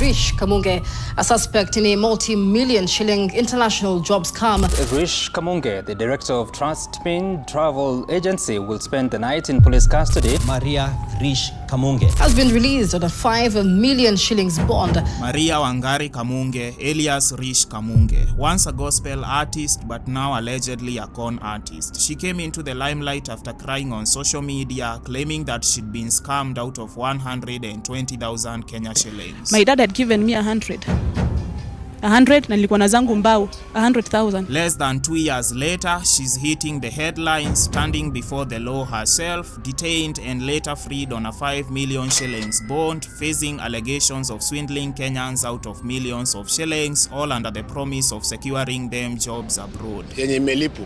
Rish Kamunge, a suspect in a multi-million shilling international jobs scam. Rish Kamunge, the director of Trustpin travel agency, will spend the night in police custody. Maria Rish Kamunge has been released on a 5 million shillings bond. Maria Wangari Kamunge, alias Rish Kamunge, once a gospel artist but now allegedly a con artist. She came into the limelight after crying on social media, claiming that she'd been scammed out of 120,000 Kenya shillings. My dad had given me 100 na nilikuwa na zangu mbao 100,000. Less than 2 years later, she's hitting the headlines, standing before the law herself, detained and later freed on a 5 million shillings bond, facing allegations of swindling Kenyans out of millions of shillings, all under the promise of securing them jobs abroad. Yenye melipo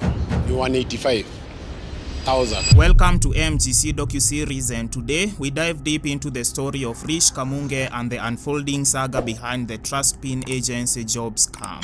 ni 185,000. Welcome to MGC docu-series, and today we dive deep into the story of Rish Kamunge and the unfolding saga behind the Trustpin agency job scam.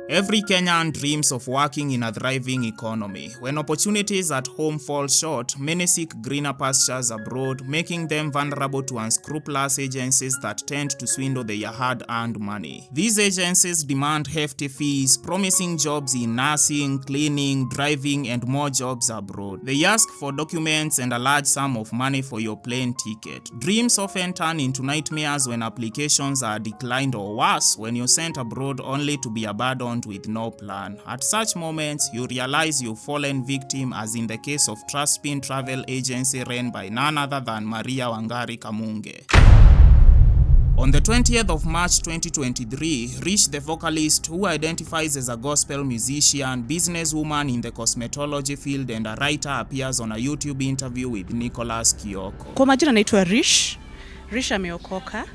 Every Kenyan dreams of working in a thriving economy. When opportunities at home fall short, many seek greener pastures abroad, making them vulnerable to unscrupulous agencies that tend to swindle their hard-earned money. These agencies demand hefty fees, promising jobs in nursing, cleaning, driving, and more jobs abroad. They ask for documents and a large sum of money for your plane ticket. Dreams often turn into nightmares when applications are declined, or worse, when you're sent abroad only to be abandoned with no plan. At such moments, you realize you've fallen victim, as in the case of Trustpin travel agency ran by none other than Maria Wangari Kamunge. On the 20th of March 2023, Rish, the vocalist who identifies as a gospel musician, businesswoman in the cosmetology field, and a writer, appears on a YouTube interview with Nicholas Kioko. Kwa majina naitwa Rish. Rish ameokoka.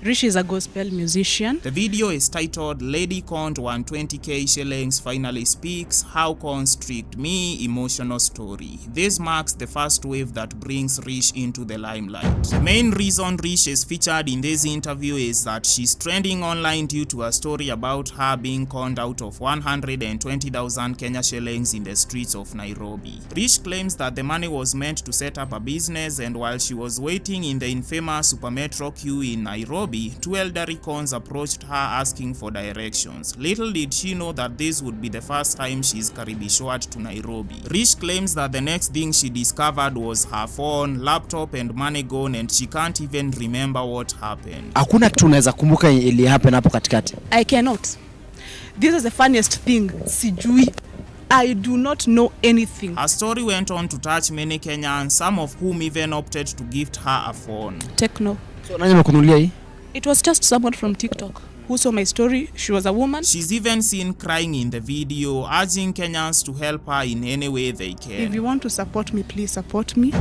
Rish is a gospel musician. The video is titled Lady Conned 120k shillings finally speaks, How Con Tricked Me, emotional story. This marks the first wave that brings Rish into the limelight. The main reason Rish is featured in this interview is that she's trending online due to a story about her being conned out of 120,000 Kenya shillings in the streets of Nairobi. Rish claims that the money was meant to set up a business, and while she was waiting in the infamous Supermetro queue in Nairobi, two elderly cons approached her asking for directions. Little did she know that this would be the first time she's karibishwad to Nairobi. Rish claims that the next thing she discovered was her phone, laptop, and money gone, and she can't even remember what happened. Hakuna kitu unaweza kumbuka ili happen hapo katikati. I cannot. This is the funniest thing. Sijui. I do not know anything. Her story went on to touch many Kenyans, some of whom even opted to gift her a phone. Techno. So nani amekununulia hii? It was just someone from TikTok who saw my story. She was a woman. She's even seen crying in the video, urging Kenyans to help her in any way they can. If you want to support me, please support me.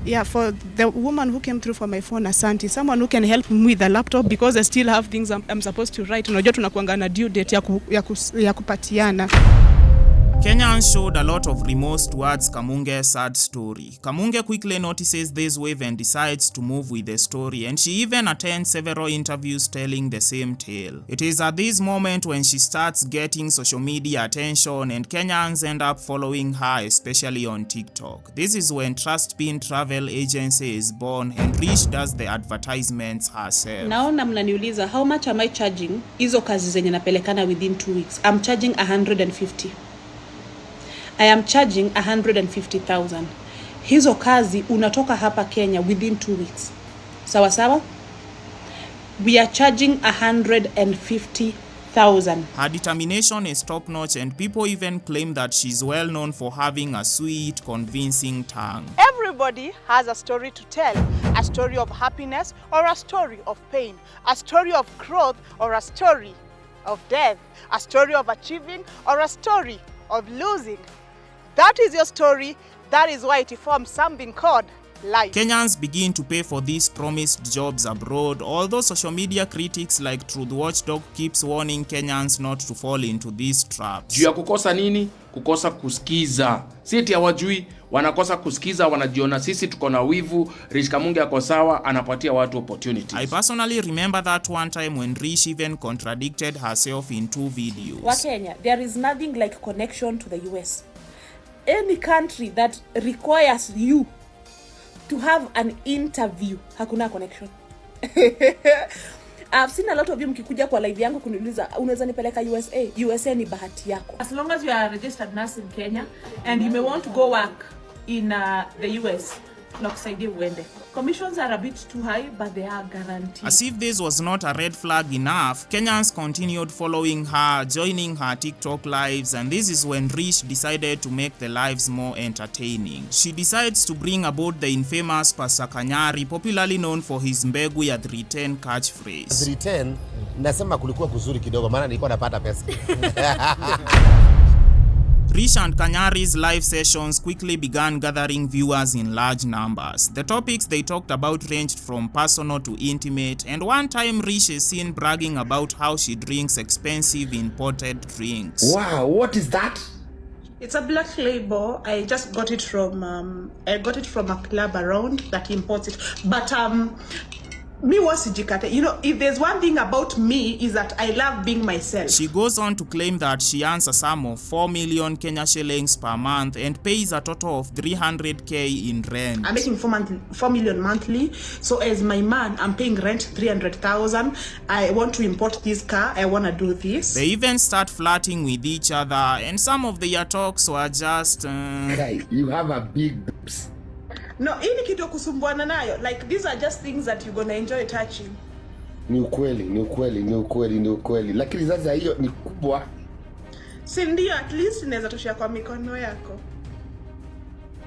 Yeah, for the woman who came through for my phone, Asante, someone who can help me with a laptop, because I still have things I'm supposed to write. Unajua tunakuanga na due date ya kupatiana. Kenyans showed a lot of remorse towards Kamunge's sad story. Kamunge quickly notices this wave and decides to move with the story, and she even attends several interviews telling the same tale. It is at this moment when she starts getting social media attention, and Kenyans end up following her, especially on TikTok. This is when Trustpin travel agency is born, and Rish does the advertisements herself. Naona mnaniuliza how much am I charging hizo kazi zenye napelekana within 2 weeks. I'm charging 150. I am charging 150,000. Hizo kazi unatoka hapa Kenya within 2 weeks. Sawa sawa? We are charging 150,000. Her determination is top-notch, and people even claim that she's well known for having a sweet, convincing tongue. Everybody has a story to tell. A story of happiness or a story of pain. A story of growth or a story of death. A story of achieving or a story of losing. That is your story. That is why it forms something called life. Kenyans begin to pay for these promised jobs abroad, although social media critics like Truth Watchdog keeps warning Kenyans not to fall into these traps. Juu ya kukosa nini? Kukosa kusikiza. Si eti hawajui, wanakosa kusikiza, wanajiona sisi tuko na wivu, Rish Kamunge ako sawa, anapatia watu opportunities. I personally remember that one time when Rish even contradicted herself in 2 videos. Wa Kenya, there is nothing like connection to the US. Any country that requires you to have an interview, hakuna connection. I've seen a lot of you mkikuja kwa live yangu kuniuliza unaweza nipeleka USA. USA ni bahati yako. As long as you are a registered nurse in Kenya and you may want to go work in the US, tunakusaidia uende. Commissions are a bit too high, but they are guaranteed. As if this was not a red flag enough, Kenyans continued following her, joining her TikTok lives, and this is when Rish decided to make the lives more entertaining. She decides to bring about the infamous Pastor Kanyari, popularly known for his mbegu ya 310 catchphrase. 310 nasema kulikuwa kuzuri kidogo maana nilikuwa napata pesa. Rish and Kanyari's live sessions quickly began gathering viewers in large numbers. The topics they talked about ranged from personal to intimate, and one time Rish is seen bragging about how she drinks expensive imported drinks. Wow, what is that? It's a black label. I just got it from a club around that imports it. But me was jikate. You know, if there's one thing about me is that I love being myself. She goes on to claim that she earns a sum of 4 million Kenya shillings per month and pays a total of 300k in rent. I'm making 4 million monthly. So as my man, I'm paying rent 300,000. I want to import this car. I want to do this. They even start flirting with each other, and some of their talks were just Guy, you have a big boobs. No, ini kitu kusumbuana nayo. Like these are just things that you're gonna enjoy touching. Ni ukweli. Lakini sasa hiyo ni kubwa. Si ndio, at least inaweza toshia kwa mikono yako.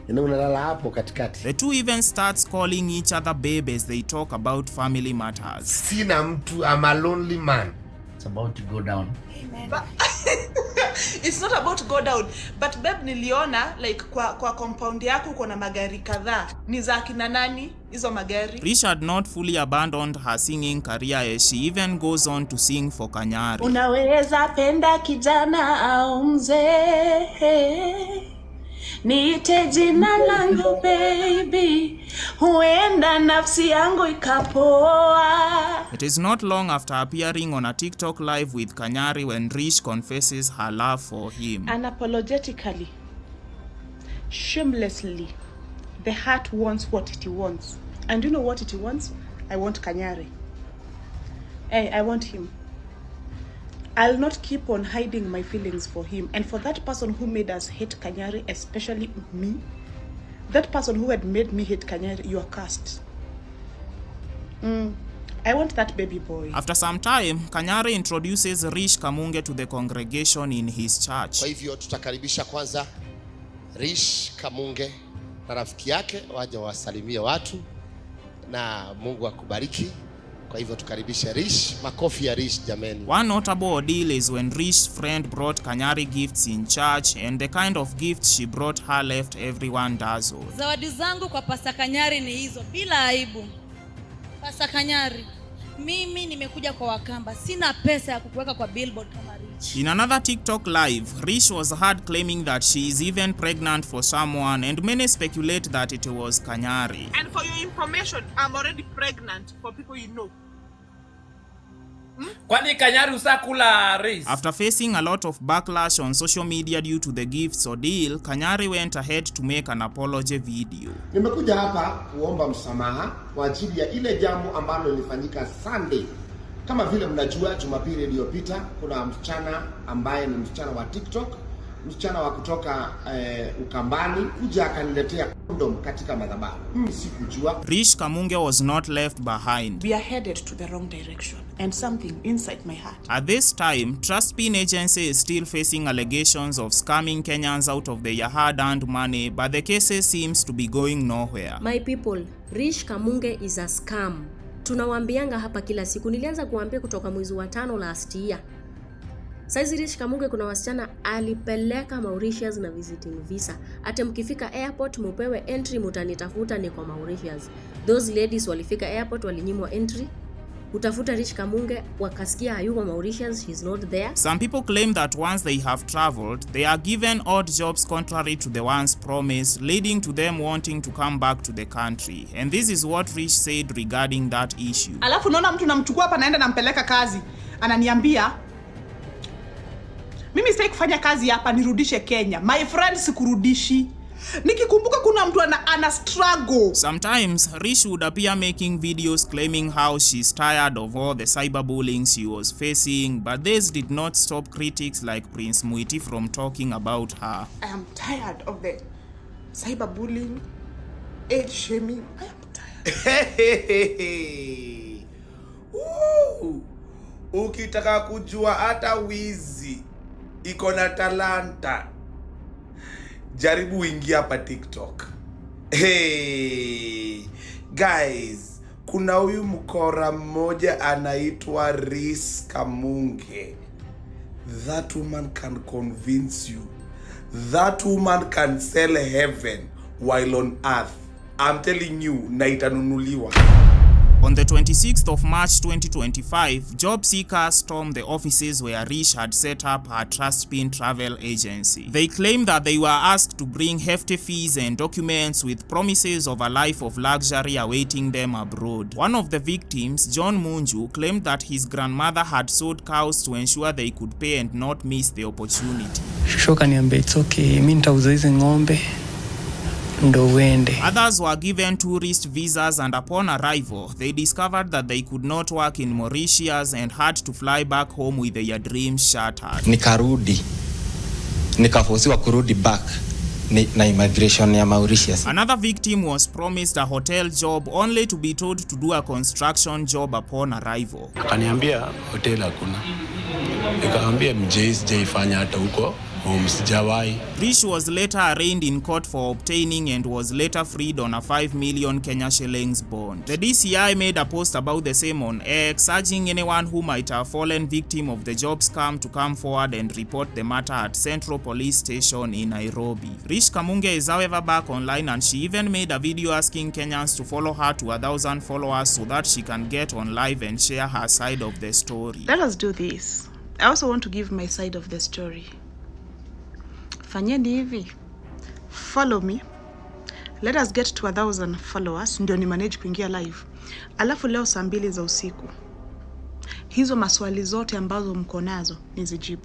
Unalala hapo katikati. The two even starts calling each other babe as they talk about family matters. Sina mtu, I'm a lonely man. It's about to go down. Amen. It's not about to go down, but babe, niliona like kwa compound yako kuna magari kadhaa. Ni za kina nani hizo magari? Rish had not fully abandoned her singing career as she even goes on to sing for Kanyari. Unaweza penda kijana au mzee, niite jina langu baby, huenda nafsi yangu ikapoa. It is not long after appearing on a TikTok live with Kanyari when Rish confesses her love for him. Unapologetically, shamelessly, the heart wants what it wants. And you know what it wants? I want Kanyari. Hey, I want him. I'll not keep on hiding my feelings for him. And for that person who made us hate Kanyari, especially me, that person who had made me hate Kanyari, you are cursed. I want that baby boy. After some time, Kanyari introduces Rish Kamunge to the congregation in his church. Kwa hivyo tutakaribisha kwanza Rish Kamunge na rafiki yake waje wasalimie watu na Mungu akubariki. Kwa hivyo tukaribishe Rish, makofi ya Rish jameni. One notable ordeal is when Rish's friend brought Kanyari gifts in church, and the kind of gifts she brought her left everyone dazzled. Zawadi zangu kwa Pastor Kanyari ni hizo bila aibu. Pastor Kanyari, mimi nimekuja kwa Wakamba, sina pesa ya kukuweka kwa billboard kama Rish. In another TikTok live, Rish was heard claiming that she is even pregnant for someone, and many speculate that it was Kanyari. And for your information, I'm already pregnant for people you know. Kwani Kanyari usakula Rish? After facing a lot of backlash on social media due to the gifts ordeal, Kanyari went ahead to make an apology video. Nimekuja hapa kuomba msamaha kwa ajili ya ile jambo ambalo lilifanyika Sunday. Kama vile mnajua Jumapili iliyopita kuna msichana ambaye ni msichana wa TikTok, msichana wa kutoka Ukambani, kuja akaniletea kondom katika madhabahu. Sikujua. Rish Kamunge was not left behind. We are headed to the wrong direction, and something inside my heart. At this time, Trustpin agency is still facing allegations of scamming Kenyans out of their hard-earned money, but the cases seems to be going nowhere. My people, Rish Kamunge is a scam. Tunawambianga hapa kila siku. Nilianza kuambia kutoka mwezi wa 5 last year. Saizi Rish Kamunge kuna wasichana alipeleka Mauritius na visiting visa. Ate mkifika airport mupewe entry, mutanitafuta ni kwa Mauritius. Those ladies walifika airport walinyimwa entry. Utafuta Rish Kamunge wakasikia hayuko Mauritius, he's not there. Some people claim that once they have traveled, they are given odd jobs contrary to the ones promised, leading to them wanting to come back to the country. And this is what Rish said regarding that issue. Alafu naona mtu namchukua hapa naenda nampeleka kazi. Ananiambia mimi sitaki kufanya kazi hapa, nirudishe Kenya. My friend, sikurudishi. Nikikumbuka kuna mtu ana struggle. Sometimes, Rish would appear making videos claiming how she's tired of all the cyberbullying she was facing, but this did not stop critics like Prince Muiti from talking about her. I am tired of the cyberbullying, age shaming. I am tired. Ukitaka kujua hata wizi iko na talanta, jaribu ingia hapa TikTok. Hey guys, kuna huyu mkora mmoja anaitwa Rish Kamunge. That woman can convince you. That woman can sell heaven while on earth. I'm telling you, na itanunuliwa. On the 26th of March 2025, job seekers stormed the offices where Rish had set up her Trustpin travel agency. They claimed that they were asked to bring hefty fees and documents with promises of a life of luxury awaiting them abroad. One of the victims, John Munju, claimed that his grandmother had sold cows to ensure they could pay and not miss the opportunity. Shoka niambia it's okay, mimi nitauza hizo ng'ombe ndo uende. Others were given tourist visas, and upon arrival, they discovered that they could not work in Mauritius and had to fly back home with their dreams shattered. Nikafosiwa kurudi back na immigration ya Mauritius. Another victim was promised a hotel job only to be told to do a construction job upon arrival. Akaniambia hotel hakuna. Nikamwambia mjaifanya hata huko. Rish was later arraigned in court for obtaining and was later freed on a 5 million Kenya shillings bond. The DCI made a post about the same on X, urging anyone who might have fallen victim of the job scam to come forward and report the matter at Central Police Station in Nairobi. Rish Kamunge is however back online, and she even made a video asking Kenyans to follow her to 1,000 followers so that she can get on live and share her side of the story. Let us do this. I also want to give my side of the story. Fanyeni hivi, follow me, let us get to 1,000 followers, ndio ni manage kuingia live. Alafu leo saa 2 za usiku, hizo maswali zote ambazo mko nazo nizijibu.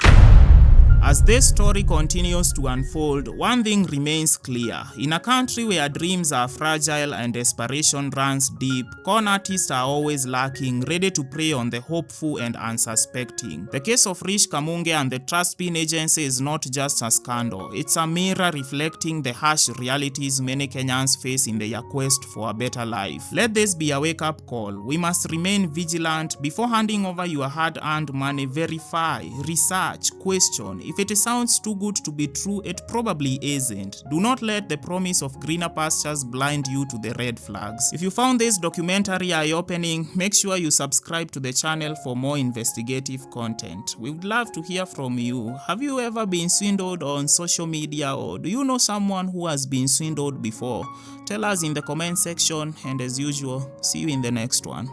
As this story continues to unfold, one thing remains clear. In a country where dreams are fragile and desperation runs deep, con artists are always lacking, ready to prey on the hopeful and unsuspecting. The case of Rish Kamunge and the Trustpin agency is not just a scandal. It's a mirror reflecting the harsh realities many Kenyans face in their quest for a better life. Let this be a wake-up call. We must remain vigilant. Before handing over your hard-earned money, verify, research, question. If it sounds too good to be true, it probably isn't. Do not let the promise of greener pastures blind you to the red flags. If you found this documentary eye-opening, make sure you subscribe to the channel for more investigative content. We would love to hear from you. Have you ever been swindled on social media, or do you know someone who has been swindled before? Tell us in the comment section, and as usual, see you in the next one.